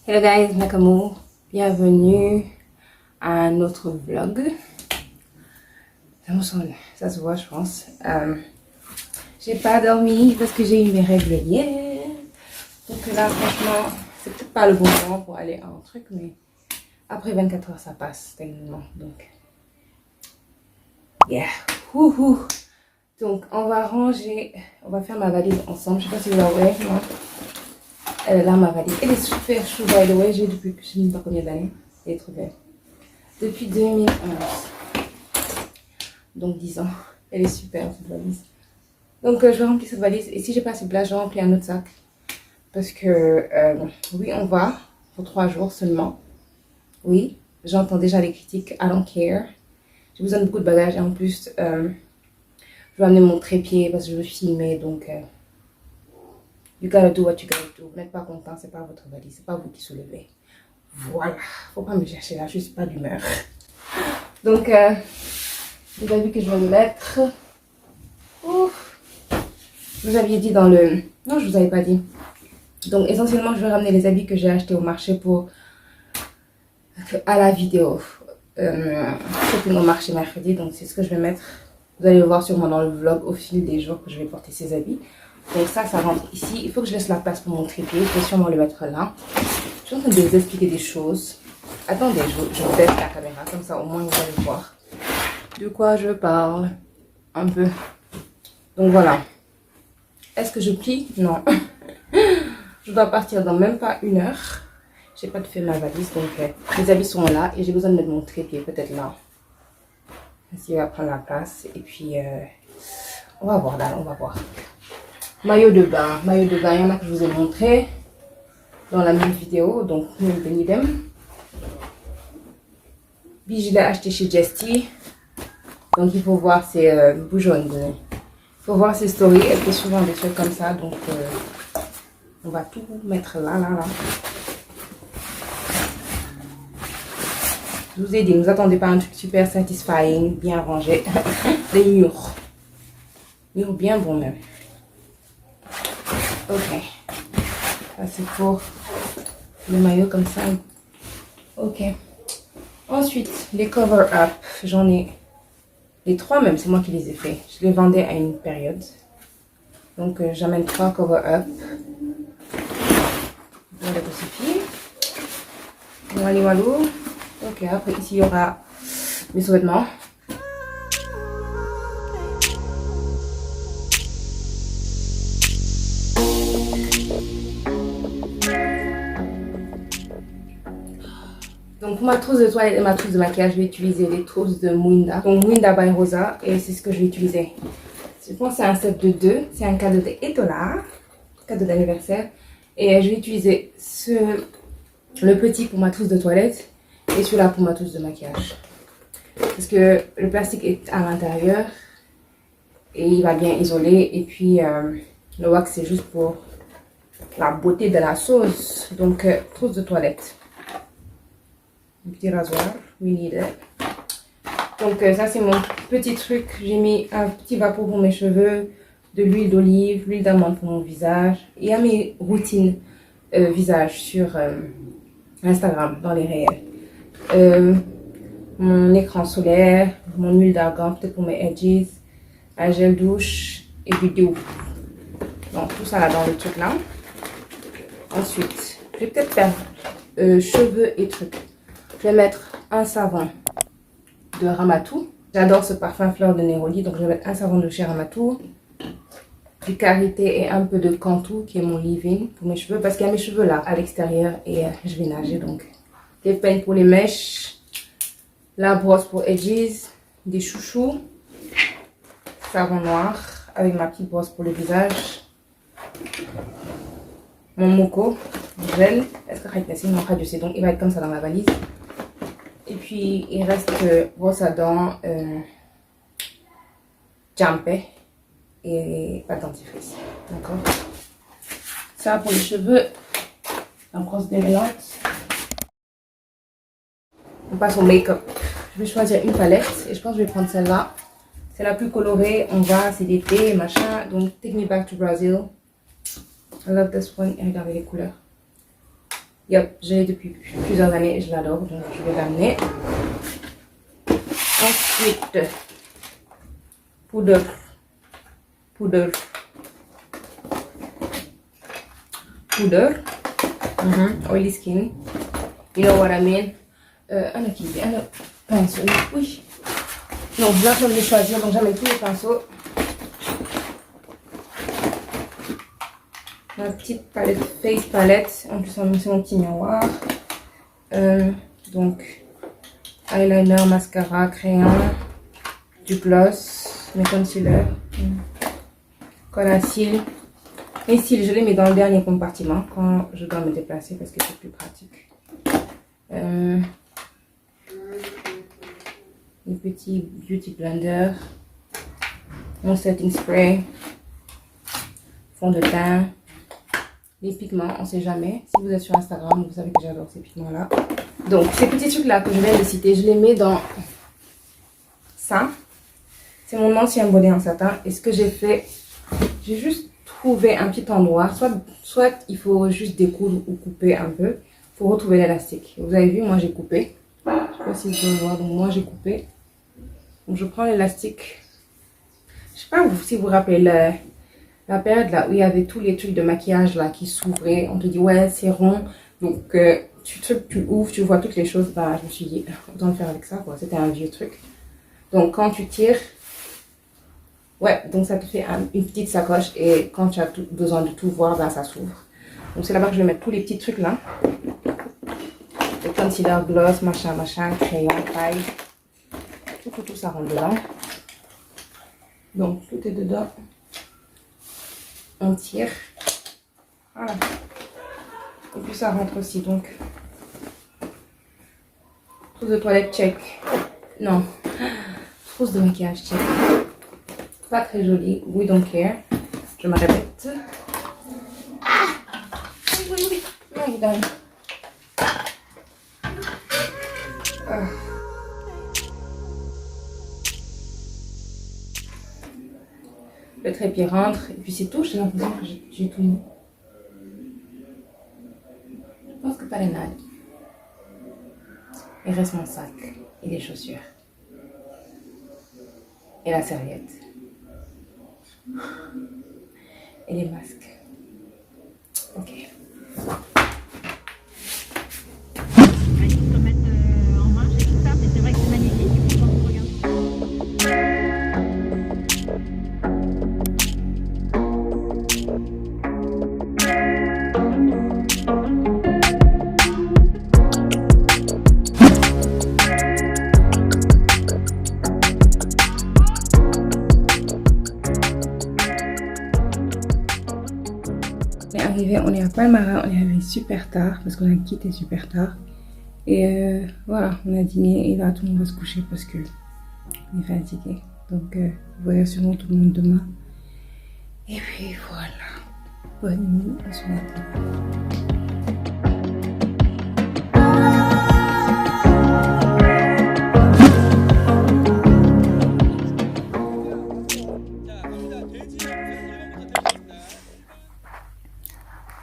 Hello guys, Nakamu, bienvenue à un autre vlog. Ça me sonne, ça se voit je pense. J'ai pas dormi parce que j'ai eu mes règles hier. Donc là franchement, c'est peut-être pas le bon moment pour aller à un truc, mais après 24 heures ça passe techniquement. Donc, yeah. Wouhou. Donc on va ranger, on va faire ma valise ensemble. Je sais pas si vous la voyez, non? Elle est là ma valise. Elle est super chou by the way. J'ai depuis je ne sais pas combien d'années. Elle est trop belle. Depuis 2011. Donc 10 ans. Elle est super cette valise. Donc je vais remplir cette valise. Et si j'ai pas assez de place, je vais remplir un autre sac. Parce que oui, on va pour 3 jours seulement. Oui, j'entends déjà les critiques. I don't care. J'ai besoin de beaucoup de bagages. Et en plus, je vais amener mon trépied parce que je veux filmer. Donc you gotta do what you gotta do. Vous n'êtes pas content, c'est pas votre valise, c'est pas vous qui soulevez. Voilà, faut pas me chercher là, je suis pas d'humeur. Donc, vous avez vu que je vais me mettre. Ouf. Vous aviez dit dans le. Non, je vous avais pas dit. Donc, essentiellement, je vais ramener les habits que j'ai achetés au marché pour. À la vidéo. Surtout au marché mercredi, donc c'est ce que je vais mettre. Vous allez le voir sûrement dans le vlog au fil des jours que je vais porter ces habits. Donc ça rentre ici. Il faut que je laisse la place pour mon trépied. Je vais sûrement le mettre là. Je suis en train de vous expliquer des choses. Attendez, je baisse la caméra. Comme ça, au moins, vous allez voir de quoi je parle. Un peu. Donc voilà. Est-ce que je plie? Non. Je dois partir dans même pas 1 heure. J'ai pas fait ma valise. Donc les habits sont là. Et j'ai besoin de mettre mon trépied peut-être là. S'il va prendre la place. Et puis, on va voir là. On va voir. Maillot de bain, il y en a que je vous ai montré dans la même vidéo, donc idem. Puis je l'ai acheté chez Jesty, donc il faut voir ses boujons. Il faut voir ses stories, elle fait souvent des trucs comme ça, donc on va tout mettre là. Je vous ai dit, ne vous attendez pas à un truc super satisfying, bien rangé, des murs bien bons même. Ok, ça c'est pour le maillot comme ça. Ok, ensuite les cover-up, j'en ai les 3 même, c'est moi qui les ai fait. Je les vendais à une période, donc j'amène 3 cover-up. Voilà, crucifix. Walou. Ok, après ici il y aura mes sous-vêtements. Donc pour ma trousse de toilette et ma trousse de maquillage, je vais utiliser les trousses de Muinda. Donc Muinda by Rosa, et c'est ce que je vais utiliser. Je pense que c'est un set de 2. C'est un cadeau de Etola, cadeau d'anniversaire. Et je vais utiliser le petit pour ma trousse de toilette et celui-là pour ma trousse de maquillage. Parce que le plastique est à l'intérieur et il va bien isoler. Et puis le wax c'est juste pour la beauté de la sauce. Donc trousse de toilette. Un petit rasoir, we need it. Donc ça c'est mon petit truc. J'ai mis un petit vapeau pour mes cheveux, de l'huile d'olive, l'huile d'amande pour mon visage. Il y a mes routines visage sur Instagram, dans les réels. Mon écran solaire, mon huile d'argan, peut-être pour mes edges, un gel douche et vidéo. Donc tout ça là dans le truc là. Ensuite, je vais peut-être faire cheveux et trucs. Je vais mettre un savon de Ramatou. J'adore ce parfum fleur de Néroli. Donc je vais mettre un savon de chez Ramatou. Du karité et un peu de Cantu qui est mon leave-in pour mes cheveux. Parce qu'il y a mes cheveux là à l'extérieur et je vais nager. Donc des peignes pour les mèches. La brosse pour edges. Des chouchous. Savon noir avec ma petite brosse pour le visage. Mon moko gel. Est-ce que c'est mon radio, donc il va être comme ça dans ma valise. Et puis il reste brosse à dents, jampé et pas de dentifrice. D'accord. Ça pour les cheveux, la brosse démêlante. On passe au make-up. Je vais choisir une palette et je pense que je vais prendre celle-là. C'est la plus colorée. On va, c'est l'été, machin. Donc, Take Me Back to Brazil. I love this one. Et regardez les couleurs. Yep, je l'ai depuis plusieurs années. Je l'adore. Donc, je vais l'amener. Ensuite, poudre. Poudre. Oily skin. You know what I mean? Un pinceau. Oui. Non, là, je vais les choisir. Donc, j'amène tous les pinceaux. Ma petite palette, face palette. En plus, c'est mon petit miroir. Donc, eyeliner, mascara, crayon, du gloss, mes concealers, colle à cils. Les cils, je les mets dans le dernier compartiment quand je dois me déplacer parce que c'est plus pratique. Les petits beauty blender, mon setting spray, fond de teint, les pigments, on sait jamais. Si vous êtes sur Instagram, vous savez que j'adore ces pigments-là. Donc, ces petits trucs-là que je viens de citer, je les mets dans ça. C'est mon ancien bonnet en satin. Et ce que j'ai fait, j'ai juste trouvé un petit endroit. Soit il faut juste découdre ou couper un peu. Il faut retrouver l'élastique. Vous avez vu, moi j'ai coupé. Je ne sais pas si vous pouvez le voir. Donc, moi j'ai coupé. Donc, je prends l'élastique. Je ne sais pas si vous vous rappelez la période là où il y avait tous les trucs de maquillage là qui s'ouvraient. On te dit, ouais, c'est rond. Donc, tu ouvres, tu vois toutes les choses. Bah, je me suis dit, autant le faire avec ça, quoi. C'était un vieux truc. Donc, quand tu tires, ouais, donc ça te fait une petite sacoche. Et quand tu as besoin de tout voir, bah, ça s'ouvre. Donc, c'est là-bas que je vais mettre tous les petits trucs là. Le concealer, gloss, machin, crayon, paille. Tout ça rentre dedans. Donc, tout est dedans. On tire. Voilà. Et puis ça rentre aussi, donc. Trousse de toilette, check. Non. Trousse de maquillage, check. Pas très jolie. We don't care. Je me répète. Ah! Oui. Non, donne. Le trépied rentre. Et puis c'est tout. J'ai l'impression que j'ai tout mis. Je pense que pas les nails. Il reste mon sac et les chaussures. Et la serviette. Et les masques. Ok. Il faut mettre en marche et tout ça, mais c'est vrai que c'est magnifique. Quand on regarde. On est à Palmara, on est arrivé super tard parce qu'on a quitté super tard. Et voilà, on a dîné et là tout le monde va se coucher parce que on est fatigué. Donc vous verrez sûrement tout le monde demain. Et puis voilà. Bonne nuit, on se retrouve.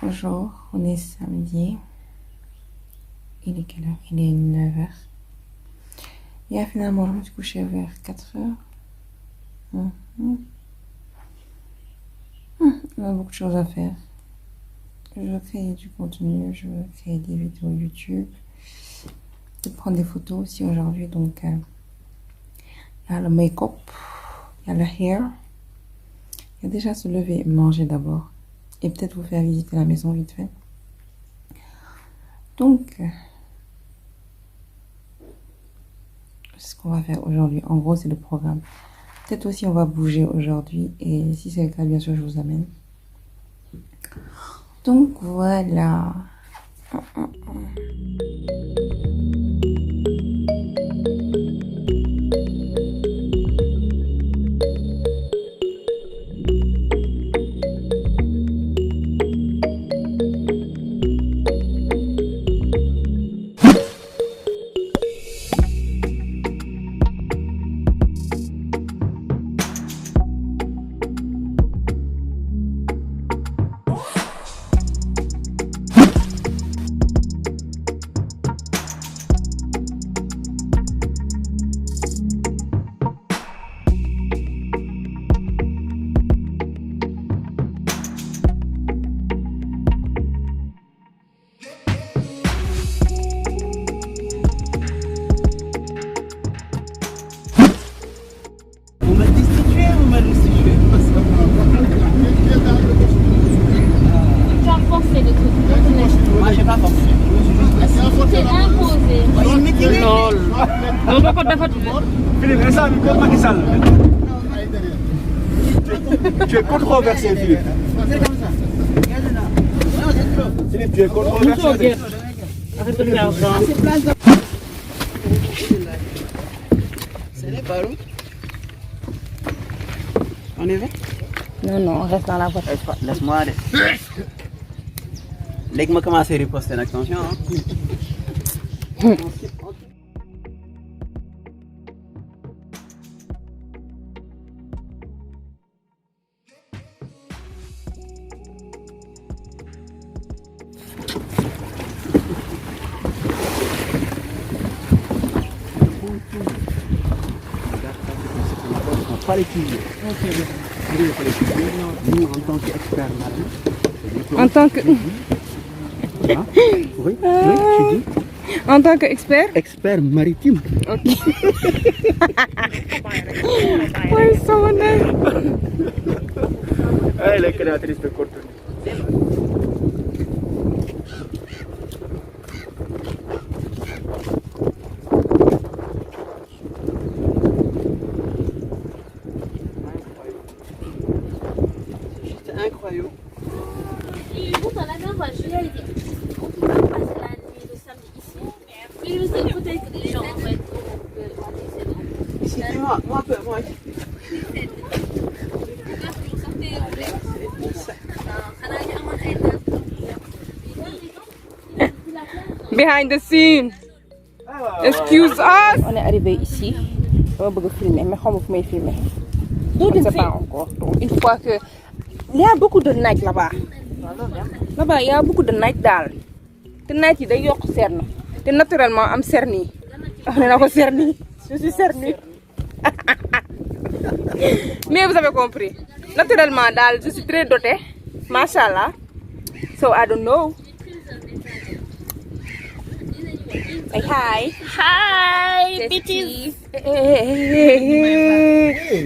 Bonjour, on est samedi. Il est quelle heure? Il est 9h. Et finalement, je me suis couchée vers 4h. On a beaucoup de choses à faire. Je veux créer du contenu, je veux créer des vidéos YouTube. Je vais prendre des photos aussi aujourd'hui. Donc, il y a le make-up, il y a le hair. Il y a déjà se lever et manger d'abord. Et peut-être vous faire visiter la maison vite fait. Donc, c'est ce qu'on va faire aujourd'hui. En gros, c'est le programme. Peut-être aussi on va bouger aujourd'hui. Et si c'est le cas, bien sûr, je vous amène. Donc, voilà. Philippe, ça, mais comme Macky Sall. Tu es controversé, Philippe. Philippe, tu es controversé. C'est les ballons. On y va? Non, non, on reste dans la voiture. Laisse-moi aller. Dès que je commence à riposter, attention. Pas les cuisiner. Nous, en tant qu'experts marins. En tant que... Hein? Oui, tu dis. En tant qu'expert? Expert maritime. Ok. Ouais, ils sont honnêtes. Elle est créatrice de contenu. Incroyable. Ils vont dans la même voiture, ils disent on peut pas passer la nuit le samedi ici. Mais je me dis peut-être que les gens vont être c'est bon. Ici, dis-moi, moi, moi. Behind the scene. Excuse us. On est arrivé ici. On va filmer, mais comment vous pouvez filmer? Je ne sais pas encore. Donc, une fois que... Il y a beaucoup de night là-bas. Là-bas, il y a beaucoup de night daal. Te night yi day yokk cerne. Te naturellement am cerni. On est là cerni. Je suis cerni. Mais vous avez compris. Naturellement daal, je suis très dotée. Machallah. So I don't know. Say hi. Hi, bitches.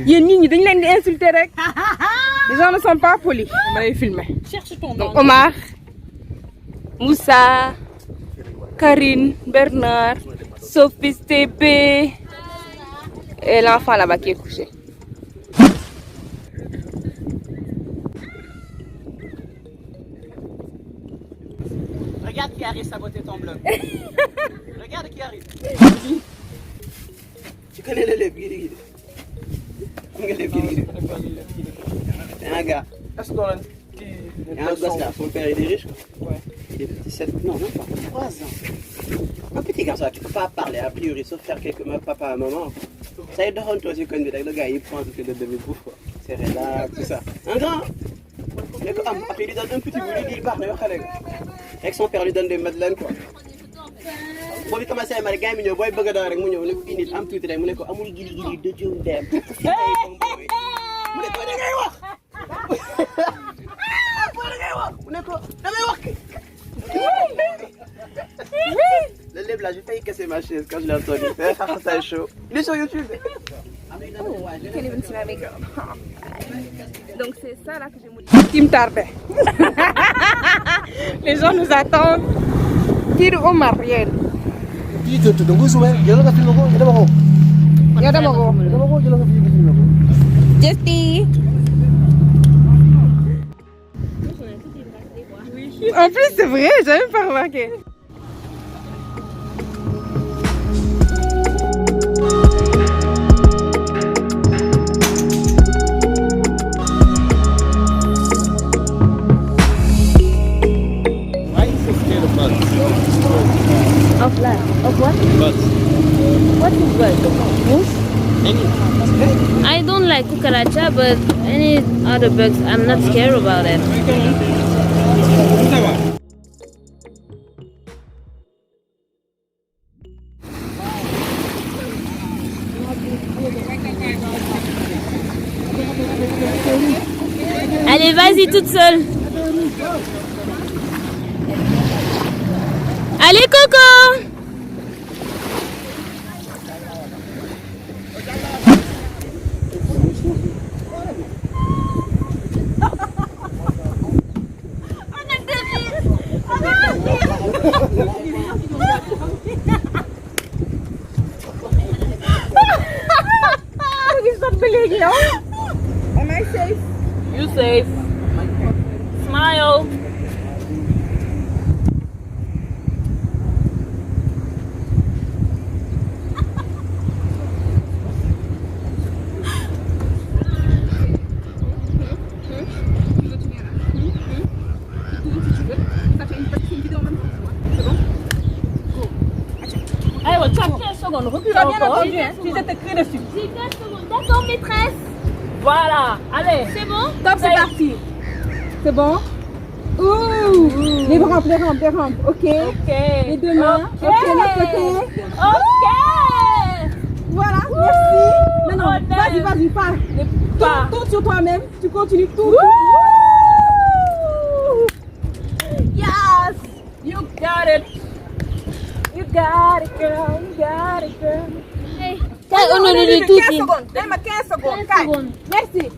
Yéen nit ñi dañ leen di insulter rek. Les gens ne sont pas polis. Je vais filmer. Cherche ton Donc Omar, Moussa, Karine, Bernard, Sophie Stépé et l'enfant là-bas qui est couché. Regarde qui arrive saboter ton blog. Regarde qui arrive. Tu connais le lèvre, Guiri. C'est un gars. Est-ce qu'on a Il y a un gosse là, son père il est riche quoi. Ouais. Il est 17, non, même pas, 3 ans. Un petit garçon qui ne peut pas parler a priori, sauf faire quelques mots papa à maman. Ça y est, devant toi, tu connais, le gars il prend tout le de bouffe quoi. C'est relax, tout ça. Un grand. Après il lui donne un petit bout, il dit il part, avec son père lui donne des madeleines quoi. Boo bi commencé à mal gars mi ñëw booy bëgg a daw rek mu ñëw ne ko indi am tuuti rek mu ne ko amul gili dëjëw dem. Mu ne ko da ngay wax. Mu ne ko damay wax. Le lèvre là, j'ai failli casser ma chaise quand je l'ai entendu. Ça est chaud. Il est sur YouTube. Donc c'est ça là que je me dis. Qui me tardait. Les gens nous attendent. Tire au mariage. Jessie. En plus c'est vrai, j'avais même pas remarqué. Of what? Bugs. What is bug? Moose? Any. I don't like cucaracha, but any other bugs, I'm not scared about it. Ça va. Allez, vas-y toute seule. Allez, Coco! Hello? Am I safe? You safe. Smile. Allez, tu as 15 secondes, recule Tu as bien encore. entendu, hein? Si je t'écris dessus. J'ai 15 secondes. D'accord, maîtresse. Voilà, allez. C'est bon? Top, c'est parti. C'est bon? Ouh! Les rampes, les rampes, les rampes. Ok. Ok. Les deux mains. Ok, l'autre côté. Ok. Voilà, merci. Maintenant, Oh, vas-y, vas-y, pas. Pas. Tourne sur toi-même. Tu continues tout. Yes. You got it. You got it, girl. You got it, girl. Hey. On non, est 15 tout. secondes. Donne-moi 15 secondes. 15 secondes. Merci.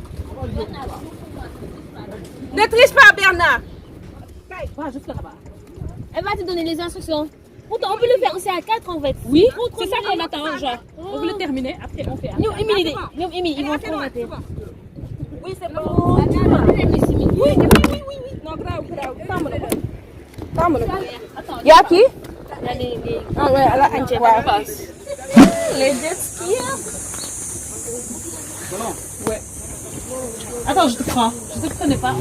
Ne triche pas, Bernard. Elle va te donner les instructions. Pourtant, on peut le faire aussi à 4 en fait. Oui, Pour c'est ça contrôler. qu'on attend, genre. On veut le terminer, après on fait. Nous, Émilie, ils vont formater. Oui, c'est bon. Oui. Non, grave, grave. Tamo-le. Attends, Y'a qui? il y a les... Ah ouais, elle a un jet. Ouais. Les jet skiers. Ouais. Attends, je te prends. Je te connais pas.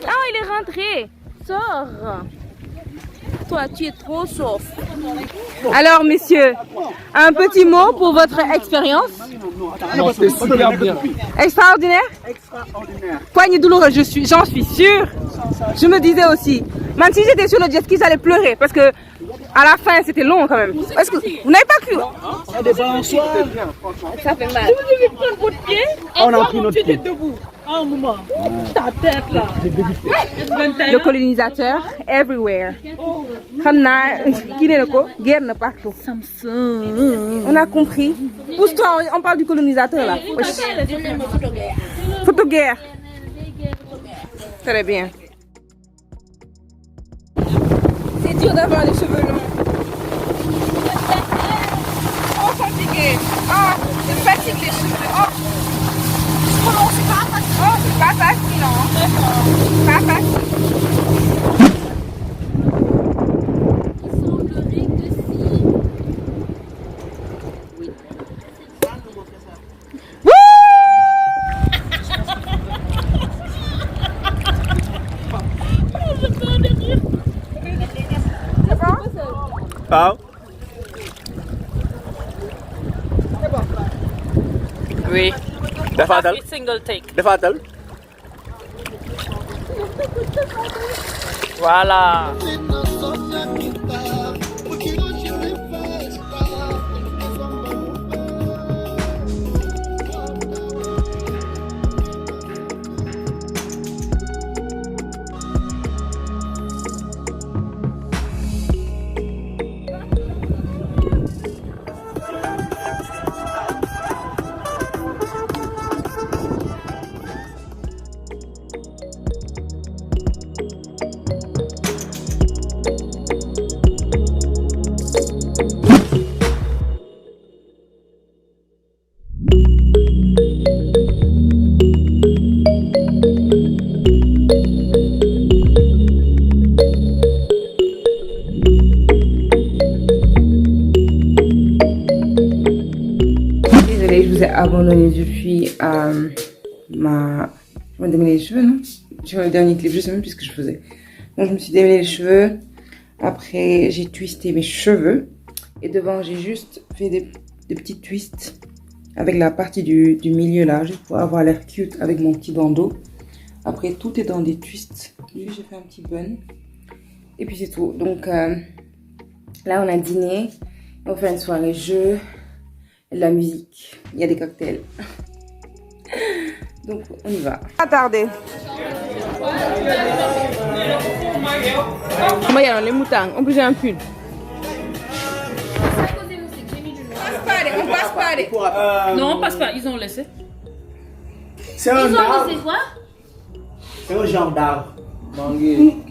Ah, il est rentré. Sors. Toi, tu es trop sauf. Alors, messieurs, un petit mot pour votre expérience. C'était super bien. Extraordinaire? Extraordinaire. Poignée douloureuse, j'en suis sûre. Je me disais aussi. Même si j'étais sur le jet ski, j'allais pleurer parce que à la fin, c'était long quand même. Est-ce que vous n'avez pas cru? On a des balançoires. C'était bien, franchement. Ça fait mal. Vous devez prendre votre pied. On a pris notre Tu pied. es debout. Un moment. Ta tête là. Le colonisateur, everywhere. Xam naa kii nee na ko guerre na partout. On a compris. Pousse-toi, on parle du colonisateur là. Photoguerre. Très bien. C'est dur d'avoir les cheveux longs. Oh, fatigué. Oh, je fatigue les cheveux. Oh, oh c'est pas facile. Oh, c'est pas facile, non. Pas facile. Il semblerait que si... Waaw. Oui. Defaatal. Single take. Defaatal. Voilà. abandonné depuis ma... Je me démêler les cheveux, non? Sur le dernier clip, je sais même plus ce que je faisais. Donc je me suis démêlé les cheveux. Après, j'ai twisté mes cheveux. Et devant, j'ai juste fait des petits twists avec la partie du milieu là, juste pour avoir l'air cute avec mon petit bandeau. Après, tout est dans des twists. Lui, j'ai fait un petit bun. Et puis c'est tout. Donc là, on a dîné. On fait une soirée jeu. De la musique. Il y a des cocktails. Donc, on y va. Pas tarder. Moi, les moutons. En plus, j'ai un pull. On passe pas. Non, on passe pas. Ils ont laissé. C'est un Ils ont arbre. laissé quoi? C'est un genre d'arbre.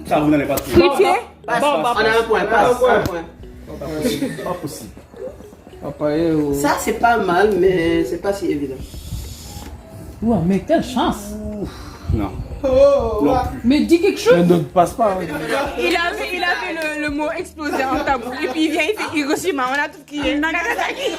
Ça, vous n'allez pas trouver. Fruitier. Passe, on a un point, passe, un point. Pas possible. Ça, c'est pas mal, mais c'est pas si évident. Ouais, mais quelle chance. Non. Non plus. Mais dis quelque chose. Ne passe pas. Il a fait le mot exploser en tabou. Et puis il vient, il fait Hiroshima. On a tout qui est Nagasaki.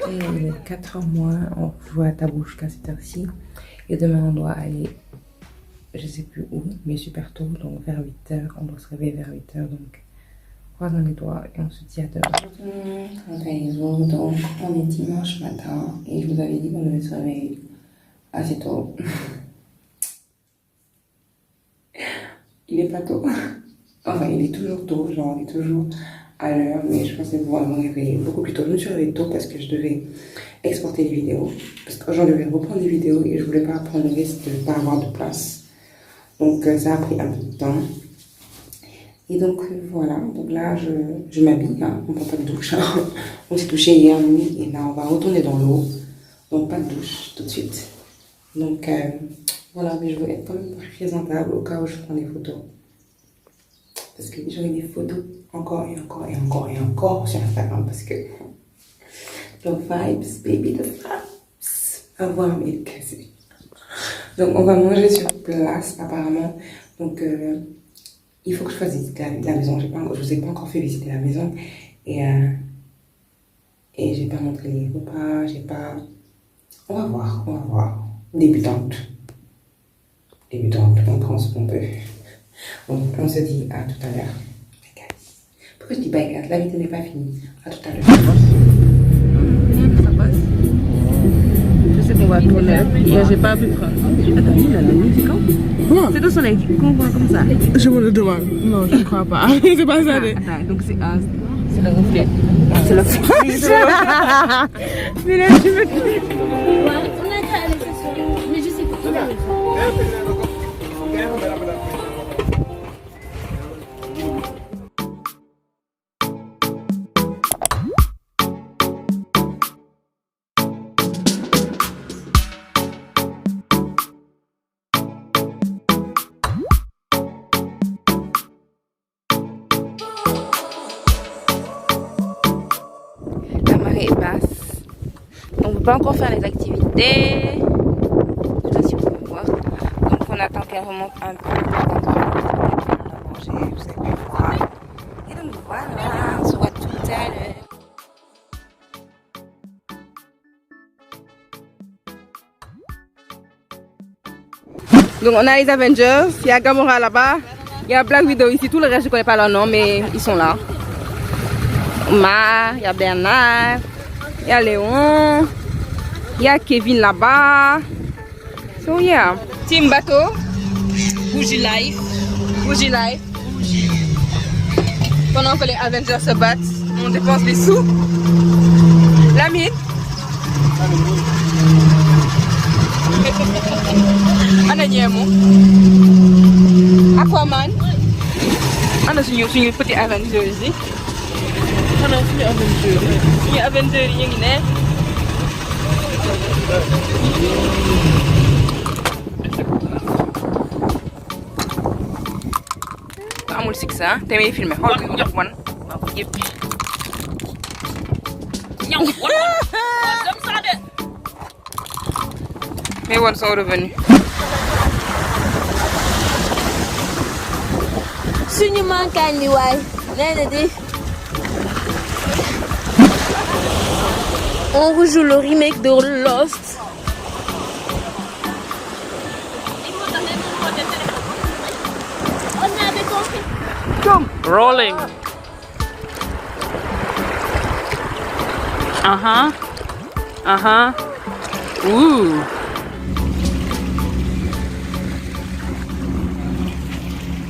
Il est 4h moins. On joue à tabou jusqu'à cette heure-ci. Et demain, on doit aller, je sais plus où, mais super tôt. Donc vers 8h. On doit se réveiller vers 8h. Donc croisons les doigts et on se dit à demain. Donc on est dimanche matin et je vous avais dit qu'on devait se réveiller assez tôt. Il est pas tôt. Enfin, il est toujours tôt, genre il est toujours à l'heure, mais je pensais pouvoir me réveiller beaucoup plus tôt. Je me suis réveillée tôt parce que je devais exporter les vidéos. Parce qu'aujourd'hui, je devais reprendre les vidéos et je voulais pas prendre le risque de ne pas avoir de place. Donc ça a pris un peu de temps. Et donc voilà, donc là je m'habille, hein. On ne prend pas de douche, hein. On s'est touché hier nuit et là on va retourner dans l'eau, donc pas de douche tout de suite. Donc voilà, mais je veux être quand même présentable au cas où je prends des photos. Parce que j'aurai des photos encore et encore et encore et encore sur Instagram parce que the vibes, baby, the vibes, avoir mes cassés. Donc on va manger sur place apparemment, donc il faut que je fasse visiter la maison. Je vous ai pas encore fait visiter la maison. Et j'ai pas montré les repas. On va voir. Débutante, on prend ce qu'on peut. Donc, on se dit à tout à l'heure. Bye guys. Pourquoi je dis bye guys? La vidéo n'est pas finie. À tout à l'heure. Ça passe. Je sais qu'on va tourner. Mais j'ai pas pu prendre. Attends, il a la musique quand? C'est dans son équipe qu'on voit comme ça. Je me le demande. Non, je ne crois pas. C'est pas ça. Attends, donc c'est le reflet. C'est le flash. Mais là, tu me dis. On a déjà allé sur. Mais je sais pas. La marée est basse. On ne peut pas encore faire les activités. Je sais pas si vous pouvez voir. Donc on attend qu'elle remonte un peu. On a mangé, vous avez pu voir. Et donc voilà, on se voit tout à l'heure. Donc on a les Avengers, il y a Gamora là-bas, il y a Black Widow ici, tout le reste je ne connais pas leur nom mais ils sont là. Omar, il y a Bernard, il y a Léon, il y a Kevin là-bas. So yeah. Team bateau, Bougie Life. Pendant que les Avengers se battent, on dépense les sous. La mine. Ananyemo. Aquaman. Ana suñu petit Avengers yi. Ana suñu Avengers. Suñu Avengers yi ngi ne. Amul six hein, te may filmé xool bi jox wan. Yëpp. Ñaw wala. Dem sa de. Mes won sont revenus. Suñu mankaan ni waay. On rejoue le remake de Lost. Rolling. Ouh.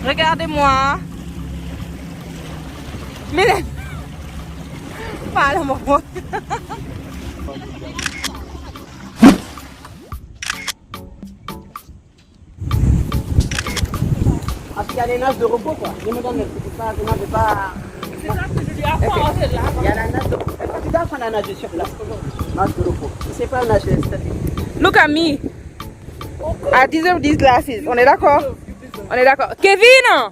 Regardez-moi. Mélène. Parle-moi. Ah, il y a les nages de repos, quoi. Je me donne, c'est pas, je n'avais pas. C'est ça que je lui apprends en fait là. Il y a la nage de repos. Tu dois apprendre à nager sur place. Nage de repos. C'est pas nager, c'est Look at me. I deserve these glasses. On est d'accord? On est d'accord. Kevin!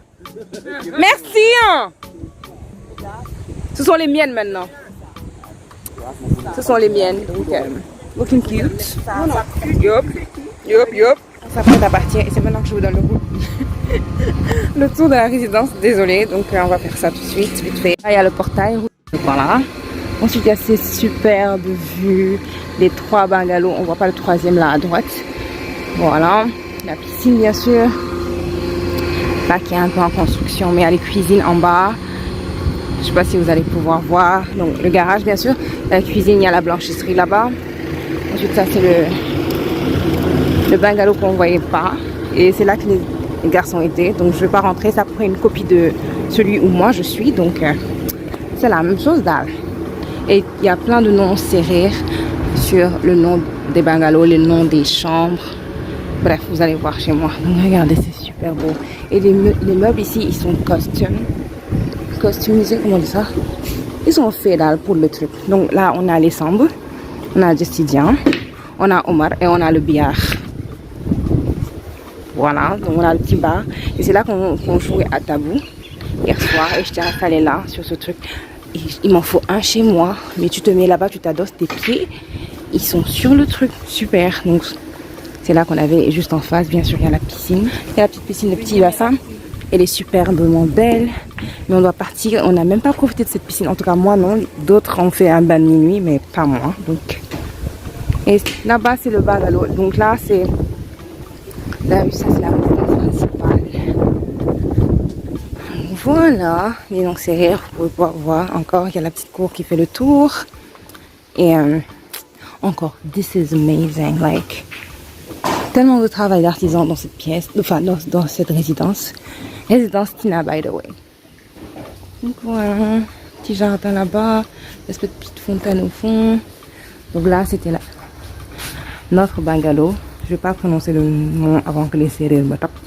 Merci! Hein. Ce sont les miennes maintenant. Ce sont les miennes. Donc, looking cute. Yup. Yup, yup. On s'apprête à partir et c'est maintenant que je vous donne le tour de la résidence. Désolée. Donc, on va faire ça tout de suite, vite fait. Là, il y a le portail. Voilà. Ensuite, il y a ces superbes vues. Les 3 bungalows. On voit pas le 3e là à droite. Voilà. La piscine, bien sûr. Là, qui est un peu en construction, mais il y a les cuisines en bas. Je sais pas si vous allez pouvoir voir. Donc, le garage, bien sûr. La cuisine, il y a la blanchisserie là-bas. Ensuite, ça, c'est le bungalow qu'on ne voyait pas. Et c'est là que les garçons étaient. Donc, je ne vais pas rentrer. Ça pourrait une copie de celui où moi je suis. Donc, c'est la même chose dalle. Et il y a plein de noms serrés sur le nom des bungalows, les noms des chambres. Bref, vous allez voir chez moi. Donc, regardez, c'est super beau. Et les meubles ici, ils sont customisés, comment on dit ça? Ils sont faits là pour le truc. Donc là, on a les Sambes, on a Justidian, on a Omar et on a le billard. Voilà, donc on a le petit bar. Et c'est là qu'on jouait à tabou hier soir. Et je t'ai installé là, sur ce truc. Et il m'en faut un chez moi. Mais tu te mets là-bas, tu t'adosses tes pieds. Ils sont sur le truc. Super. Donc c'est là qu'on avait. Et juste en face, bien sûr, il y a la piscine. Il y a la petite piscine, le petit bassin. Elle est superbement belle. Mais on doit partir. On n'a même pas profité de cette piscine. En tout cas, moi, non. D'autres ont fait un bain de minuit, mais pas moi. Donc. Et là-bas, c'est le bungalow. Donc là, c'est... Là, ça, c'est la résidence principale. Voilà. Et donc, c'est rare. Vous pouvez pouvoir voir encore. Il y a la petite cour qui fait le tour. Et encore, this is amazing. Like, tellement de travail d'artisan dans cette pièce. Enfin, dans cette résidence. Résidence Tina, by the way. Donc voilà, petit jardin là-bas, espèce de petite fontaine au fond. Donc là, c'était notre bungalow. Je vais pas prononcer le nom avant que les serrures me tapent.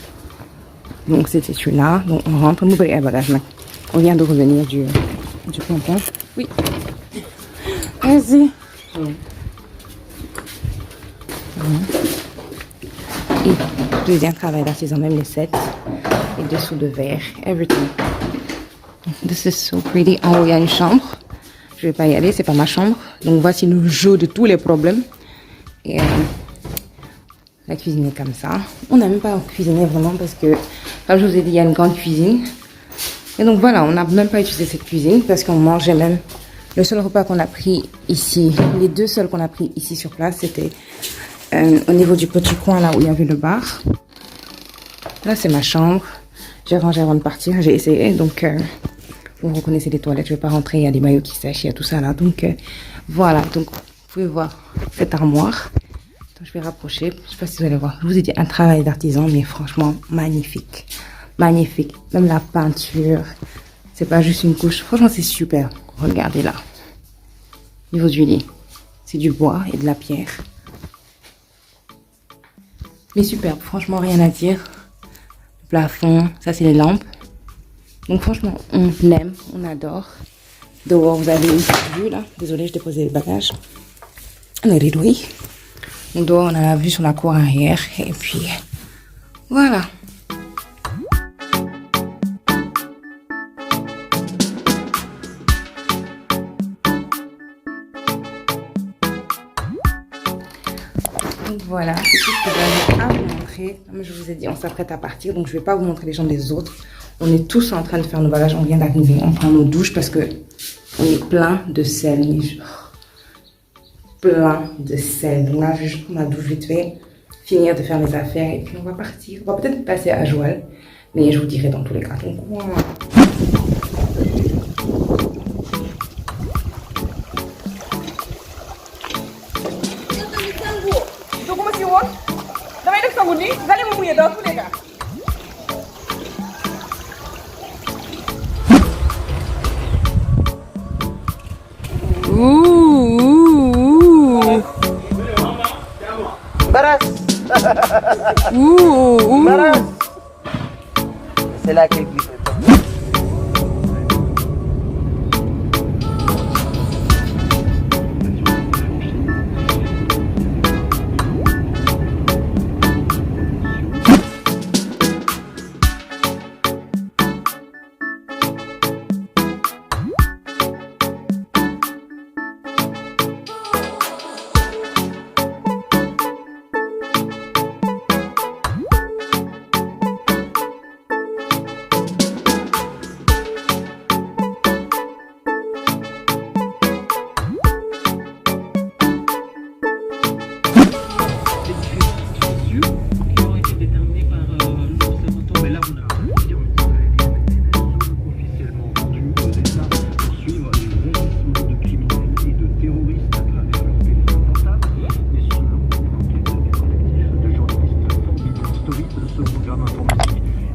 Donc c'était celui-là. Donc on rentre, on vient de revenir du ponton. Oui. Vas-y. Et deuxième travail d'artisan, même les sets. Et dessous de verre, everything. This is so pretty. En haut, il y a une chambre. Je vais pas y aller, c'est pas ma chambre. Donc voici le jeu de tous les problèmes. Et la cuisine est comme ça. On n'a même pas cuisiné vraiment parce que, comme je vous ai dit, il y a une grande cuisine. Et donc voilà, on n'a même pas utilisé cette cuisine parce qu'on mangeait même. Le seul repas qu'on a pris ici, les deux seuls qu'on a pris ici sur place, c'était au niveau du petit coin là où il y avait le bar. Là, c'est ma chambre. J'ai rangé avant de partir, j'ai essayé. Donc, vous reconnaissez les toilettes, je vais pas rentrer, il y a des maillots qui sèchent, il y a tout ça là. Donc, voilà. Donc, vous pouvez voir cette armoire. Donc, je vais rapprocher. Je sais pas si vous allez voir. Je vous ai dit un travail d'artisan, mais franchement, magnifique. Magnifique. Même la peinture. C'est pas juste une couche. Franchement, c'est super. Regardez là. Niveau du lit. C'est du bois et de la pierre. Mais superbe. Franchement, rien à dire. Plafond, ça c'est les lampes. Donc franchement, on l'aime, on adore. Dehors, vous avez une petite vue là. Désolée, je déposais les bagages. On est réduit. Donc dehors, on a la vue sur la cour arrière. Et puis, voilà. Donc voilà, c'est tout ce que j'avais à vous montrer. Comme je vous ai dit, on s'apprête à partir. Donc je ne vais pas vous montrer les chambres des autres. On est tous en train de faire nos bagages, on vient d'arriver, on prend nos douches parce que on est plein de sel, plein de sel. Donc là, je vais juste prendre ma douche vite fait, finir de faire mes affaires et puis on va partir. On va peut-être passer à Joal, mais je vous dirai dans tous les cas. Donc voilà. Baras. Baras. C'est là qu'elle glisse.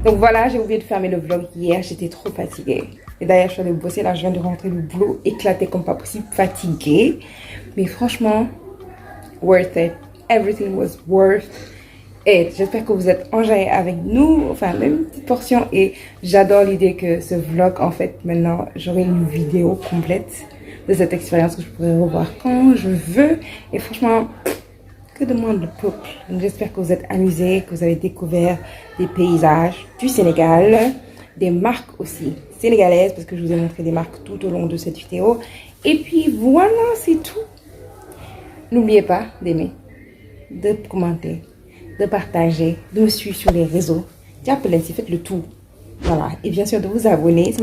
Donc voilà, j'ai oublié de fermer le vlog hier, j'étais trop fatiguée. Et d'ailleurs, je suis allée bosser, là je viens de rentrer du boulot, éclaté comme pas possible, fatiguée. Mais franchement, worth it. Everything was worth it. J'espère que vous êtes enjaillés avec nous, enfin même une petite portion. Et j'adore l'idée que ce vlog, en fait, maintenant, j'aurai une vidéo complète de cette expérience que je pourrai revoir quand je veux. Et franchement, que demande le peuple? J'espère que vous êtes amusés, que vous avez découvert des paysages du Sénégal, des marques aussi sénégalaises, parce que je vous ai montré des marques tout au long de cette vidéo. Et puis voilà, c'est tout. N'oubliez pas d'aimer, de commenter, de partager, de me suivre sur les réseaux. Diapolène, si faites le tout. Voilà. Et bien sûr de vous abonner.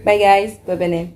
Bye guys, bye bye.